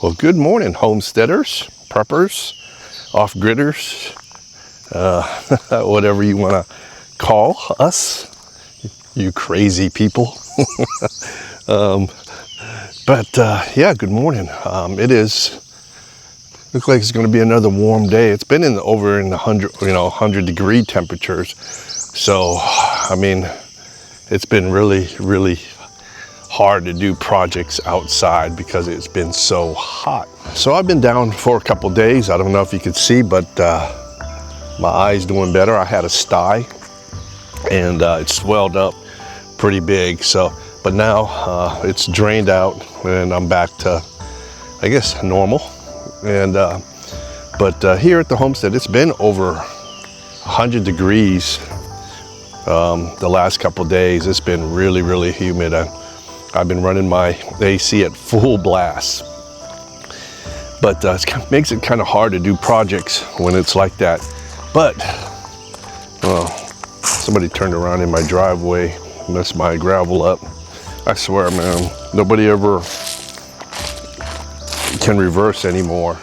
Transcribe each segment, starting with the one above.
Well, good morning, homesteaders, preppers, off-gridders, whatever you want to call us, you crazy people. Yeah, good morning. Looks like it's going to be another warm day. It's been over in the 100 degree temperatures. So, I mean, it's been really hard to do projects outside because it's been so hot. So I've been down for a couple days. I don't know if you could see, but my eye's doing better. I had a sty and it swelled up pretty big. So, but now it's drained out and I'm back to, I guess, normal. And here at the homestead, it's been over 100 degrees the last couple days. It's been really humid. I've been running my AC at full blast, but it makes it kind of hard to do projects when it's like that. But somebody turned around in my driveway, messed my gravel up. I swear, man, nobody ever can reverse anymore.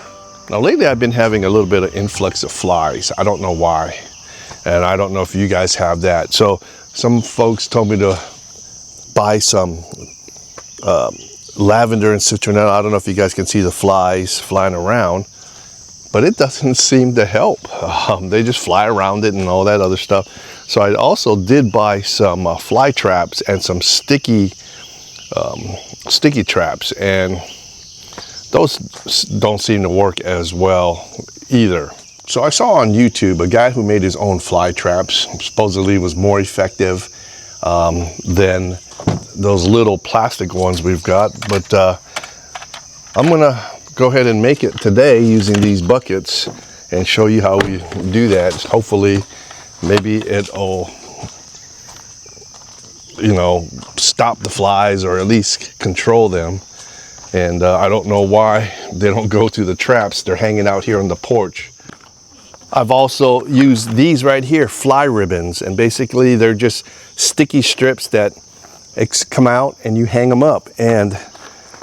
Now lately I've been having a little bit of influx of flies. I don't know why, and I don't know if you guys have that. So some folks told me to buy some lavender and citronella. I don't know if you guys can see the flies flying around, but it doesn't seem to help. They just fly around it and all that other stuff. So I also did buy some fly traps and some sticky traps, and those don't seem to work as well either. So I saw on YouTube a guy who made his own fly traps. Supposedly was more effective than those little plastic ones we've got, but I'm gonna go ahead and make it today using these buckets and show you how we do that. Hopefully maybe it'll stop the flies or at least control them. And I don't know why they don't go through the traps. They're hanging out here on the porch. I've also used these right here, fly ribbons, and basically they're just sticky strips that come out and you hang them up. And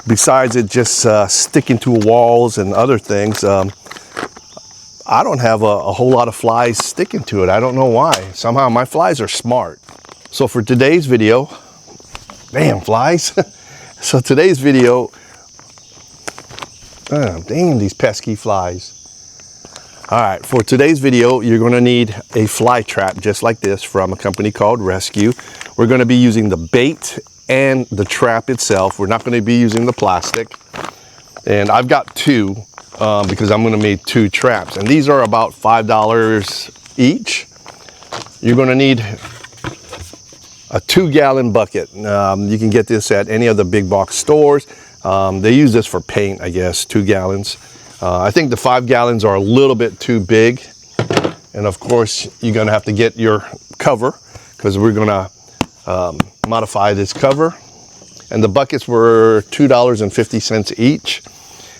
besides it just sticking to walls and other things, I don't have a whole lot of flies sticking to it. I don't know why. Somehow my flies are smart. So for today's video, damn flies. So today's video, dang these pesky flies. All right, for today's video, you're gonna need a fly trap just like this from a company called Rescue. We're gonna be using the bait and the trap itself. We're not gonna be using the plastic. And I've got two because I'm gonna make two traps. And these are about $5 each. You're gonna need a 2-gallon bucket. You can get this at any of the big box stores. They use this for paint, I guess, 2 gallons. I think the 5 gallons are a little bit too big. And of course, you're gonna have to get your cover because we're gonna modify this cover. And the buckets were $2.50 each.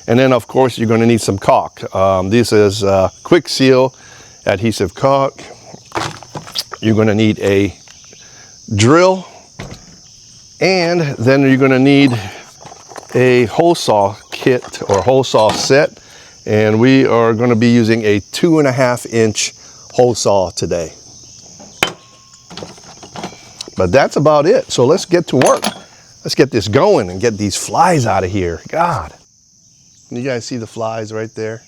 And then of course, you're gonna need some caulk. This is quick seal adhesive caulk. You're gonna need a drill, and then you're gonna need a hole saw kit or hole saw set. And we are going to be using a 2.5-inch hole saw today. But that's about it. So let's get to work. Let's get this going and get these flies out of here. God. Can you guys see the flies right there?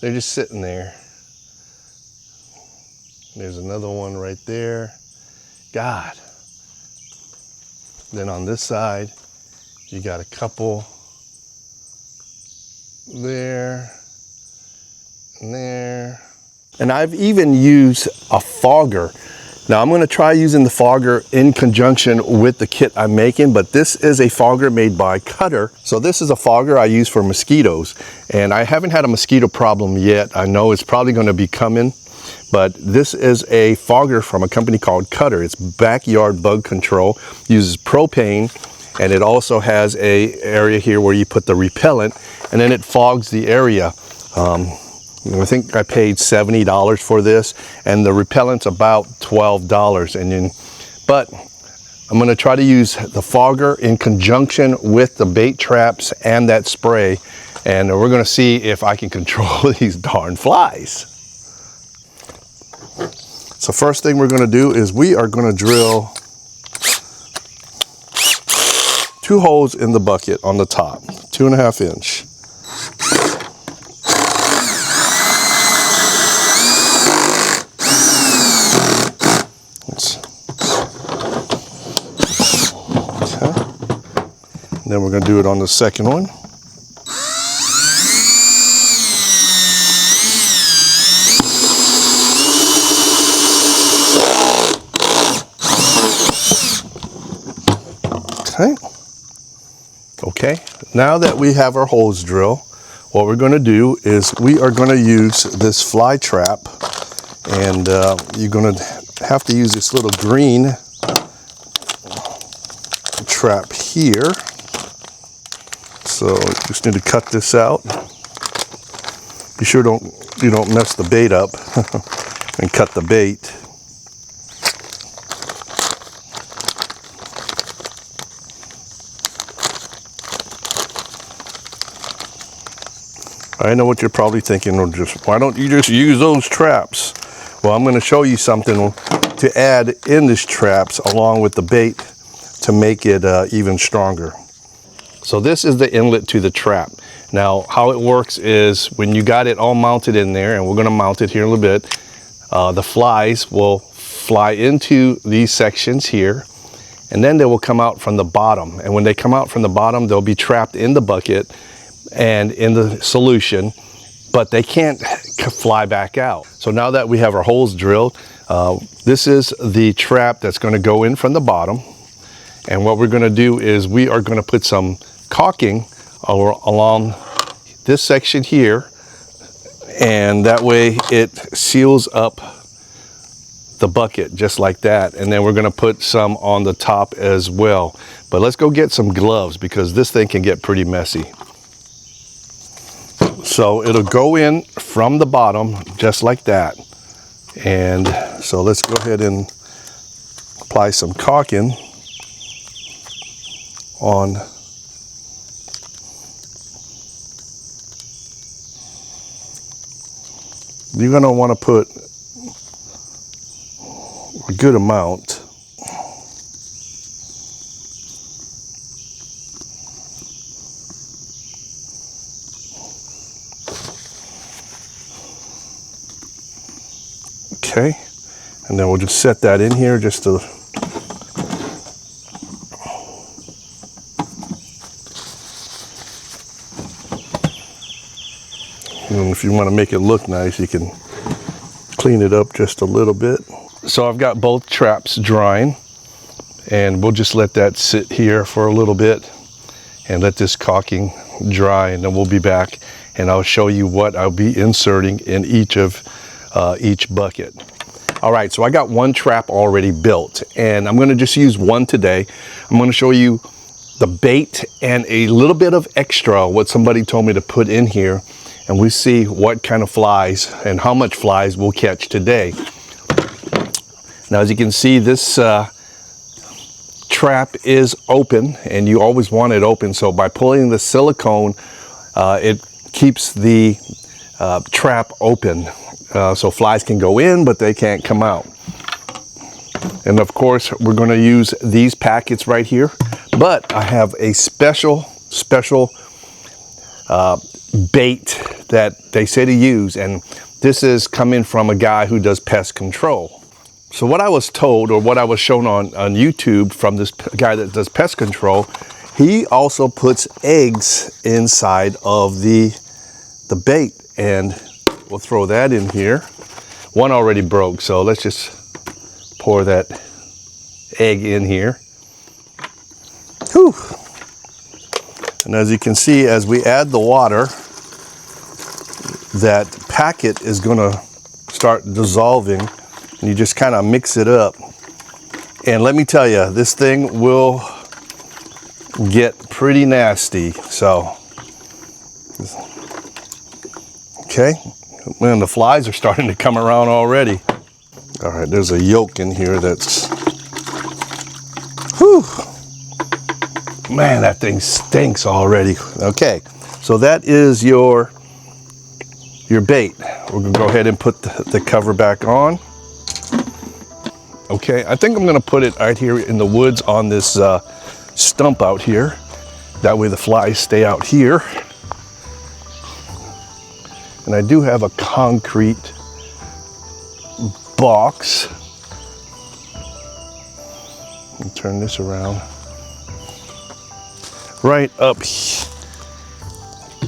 They're just sitting there. There's another one right there. God. Then on this side, you got a couple there and there. And I've even used a fogger. Now I'm gonna try using the fogger in conjunction with the kit I'm making, but this is a fogger made by Cutter. So this is a fogger I use for mosquitoes. And I haven't had a mosquito problem yet. I know it's probably gonna be coming, but this is a fogger from a company called Cutter. It's backyard bug control, uses propane, and it also has a area here where you put the repellent, and then it fogs the area. I think I paid $70 for this, and the repellent's about $12. But I'm going to try to use the fogger in conjunction with the bait traps and that spray, and we're going to see if I can control these darn flies. So first thing we're going to do is we are going to drill 2 holes in the bucket on the top, 2.5 inch. Okay. And then we're going to do it on the second one. Okay. Okay, now that we have our holes drilled, what we're going to do is we are going to use this fly trap, and you're going to have to use this little green trap here. So you just need to cut this out. Be sure you don't mess the bait up and cut the bait. I know what you're probably thinking, why don't you just use those traps? Well, I'm going to show you something to add in these traps along with the bait to make it even stronger. So this is the inlet to the trap. Now, how it works is when you got it all mounted in there, and we're going to mount it here in a little bit, the flies will fly into these sections here, and then they will come out from the bottom. And when they come out from the bottom, they'll be trapped in the bucket and in the solution, but they can't fly back out. So now that we have our holes drilled, this is the trap that's going to go in from the bottom. And what we're going to do is we are going to put some caulking along this section here, and that way it seals up the bucket just like that. And then we're going to put some on the top as well. But let's go get some gloves because this thing can get pretty messy. So it'll go in from the bottom just like that. And so let's go ahead and apply some caulking on you're going to want to put a good amount. Okay, and then we'll just set that in here just to and if you want to make it look nice, you can clean it up just a little bit. So I've got both traps drying, and we'll just let that sit here for a little bit and let this caulking dry, and then we'll be back and I'll show you what I'll be inserting in each bucket. All right, so I got one trap already built, and I'm going to just use one today. I'm going to show you the bait and a little bit of extra, what somebody told me to put in here, and we see what kind of flies and how much flies we'll catch today. Now, as you can see, this trap is open, and you always want it open. So by pulling the silicone, it keeps the trap open. So flies can go in, but they can't come out. And of course, we're going to use these packets right here. But I have a special bait that they say to use, and this is coming from a guy who does pest control. So what I was told, or what I was shown on YouTube from this guy that does pest control, he also puts eggs inside of the bait, and we'll throw that in here. One already broke, so let's just pour that egg in here. Whew. And as you can see, as we add the water, that packet is going to start dissolving, and you just kind of mix it up. And let me tell you, this thing will get pretty nasty. So, okay. Man, the flies are starting to come around already. All right, there's a yolk in here that's, Whew. Man, that thing stinks already. Okay, so that is your bait. We're gonna go ahead and put the cover back on. Okay, I think I'm gonna put it right here in the woods on this stump out here. That way the flies stay out here. And I do have a concrete box. Let me turn this around. Right up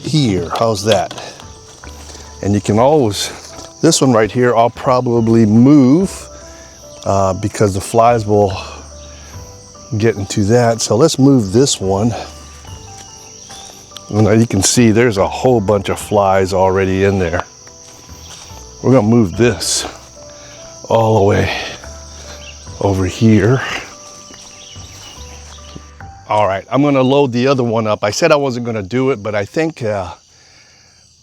here, how's that? And you can always, this one right here, I'll probably move because the flies will get into that. So let's move this one. Now you can see there's a whole bunch of flies already in there. We're gonna move this all the way over here. All right, I'm gonna load the other one up. I said I wasn't gonna do it, but I think I'm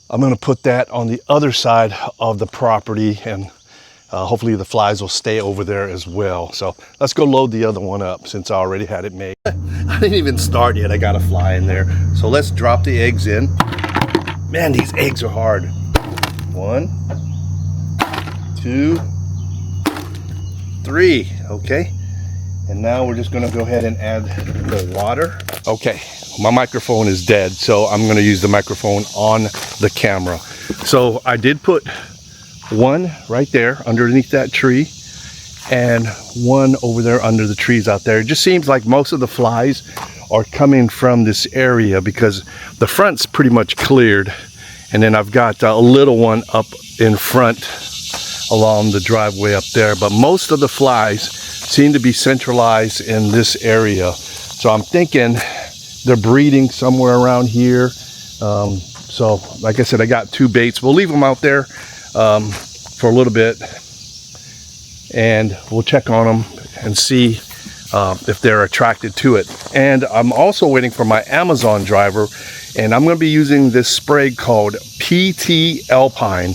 gonna put that on the other side of the property, and hopefully the flies will stay over there as well. So let's go load the other one up since I already had it made. I didn't even start yet, I got a fly in there. So let's drop the eggs in. Man, these eggs are hard. 1, 2, 3, okay. And now we're just gonna go ahead and add the water. Okay, my microphone is dead, so I'm gonna use the microphone on the camera. So I did put one right there underneath that tree and one over there under the trees out there. It just seems like most of the flies are coming from this area because the front's pretty much cleared. And then I've got a little one up in front along the driveway up there. But most of the flies seem to be centralized in this area. So I'm thinking they're breeding somewhere around here. So like I said, I got 2 baits. We'll leave them out there for a little bit and we'll check on them and see if they're attracted to it. And I'm also waiting for my Amazon driver, and I'm going to be using this spray called PT Alpine,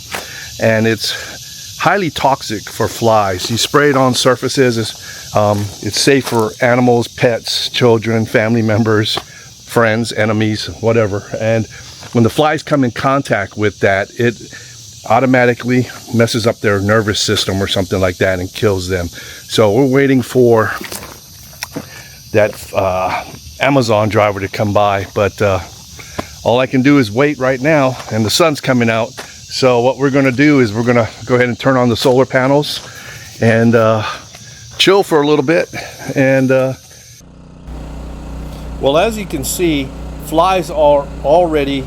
and it's highly toxic for flies. You spray it on surfaces. It's safe for animals, pets, children, family members, friends, enemies, whatever. And when the flies come in contact with that, it automatically messes up their nervous system or something like that and kills them. So we're waiting for that Amazon driver to come by, but all I can do is wait right now, and the sun's coming out. So what we're going to do is we're going to go ahead and turn on the solar panels and chill for a little bit. And well, as you can see, flies are already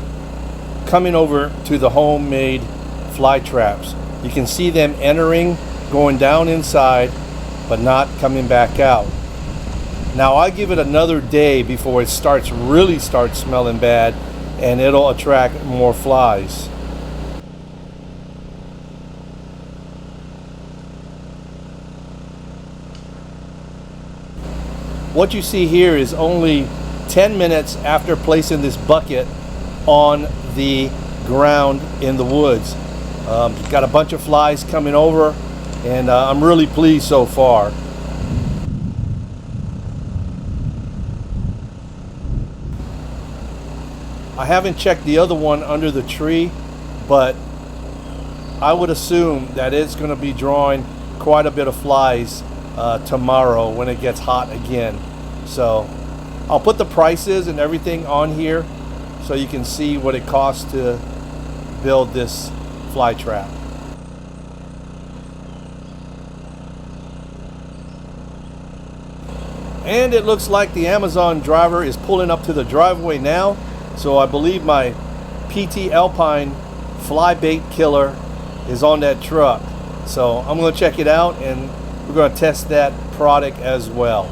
coming over to the homemade fly traps. You can see them entering, going down inside, but not coming back out. Now I give it another day before it really starts smelling bad, and it'll attract more flies. What you see here is only 10 minutes after placing this bucket on the ground in the woods. Got a bunch of flies coming over, and I'm really pleased so far. I haven't checked the other one under the tree, but I would assume that it's going to be drawing quite a bit of flies tomorrow when it gets hot again. So I'll put the prices and everything on here so you can see what it costs to build this fly trap. And it looks like the Amazon driver is pulling up to the driveway now. So I believe my PT Alpine fly bait killer is on that truck. So I'm going to check it out, and we're going to test that product as well.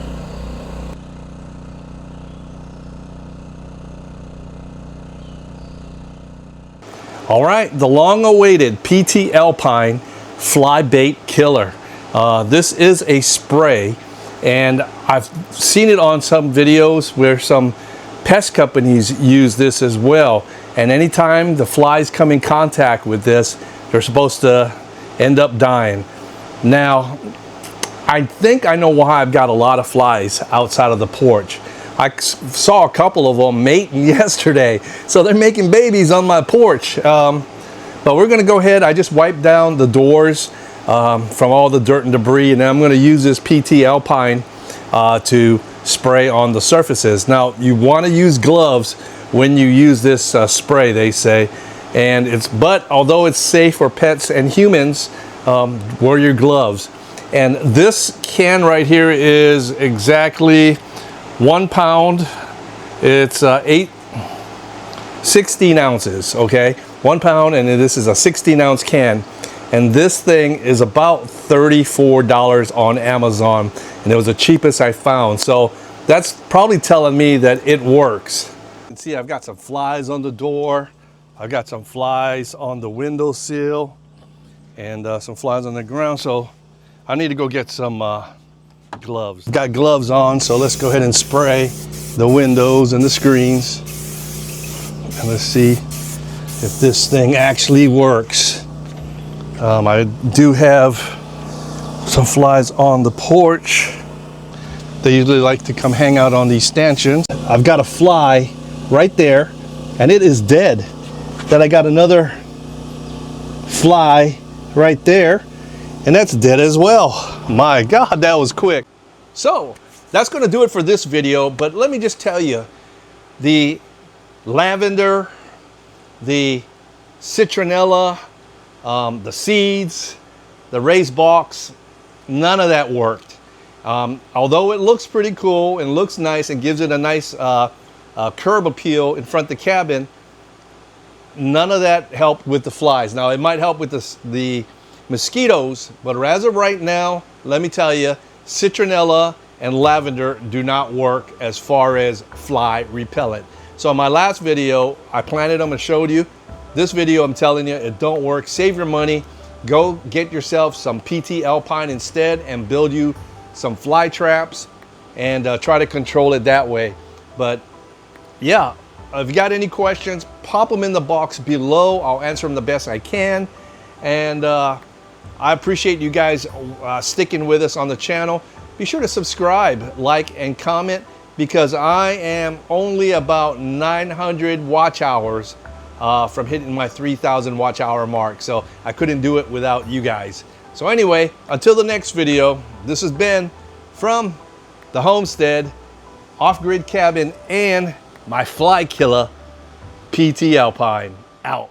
All right, the long-awaited PT Alpine fly bait killer. This is a spray, and I've seen it on some videos where some pest companies use this as well. And anytime the flies come in contact with this, they're supposed to end up dying. Now, I think I know why I've got a lot of flies outside of the porch. I saw a couple of them mating yesterday, so they're making babies on my porch. But we're gonna go ahead, I just wiped down the doors from all the dirt and debris, and then I'm gonna use this PT Alpine to spray on the surfaces. Now, you wanna use gloves when you use this spray, they say. But although it's safe for pets and humans, wear your gloves. And this can right here is exactly 1 pound. It's 16 ounces, okay? 1 pound, and this is a 16-ounce can. And this thing is about $34 on Amazon, and it was the cheapest I found. So that's probably telling me that it works. You can see I've got some flies on the door. I've got some flies on the windowsill, and some flies on the ground. So I need to go get some gloves. Got gloves on, so let's go ahead and spray the windows and the screens. And let's see if this thing actually works. I do have some flies on the porch. They usually like to come hang out on these stanchions. I've got a fly right there, and it is dead. Then I got another fly right there, and that's dead as well. My God, that was quick. So that's going to do it for this video, but let me just tell you, the lavender, the citronella, the seeds, the raised box, none of that worked. Although it looks pretty cool and looks nice and gives it a nice curb appeal in front of the cabin, none of that helped with the flies. Now, it might help with the mosquitoes, but as of right now, let me tell you, citronella and lavender do not work as far as fly repellent. So in my last video, I planted them and showed you. This video, I'm telling you, it don't work. Save your money. Go get yourself some PT Alpine instead and build you some fly traps and try to control it that way. But yeah, if you got any questions, pop them in the box below. I'll answer them the best I can. And I appreciate you guys sticking with us on the channel. Be sure to subscribe, like, and comment, because I am only about 900 watch hours from hitting my 3,000 watch hour mark. So I couldn't do it without you guys. So anyway, until the next video, this has been from the homestead, off-grid cabin, and my fly killer, PT Alpine, out.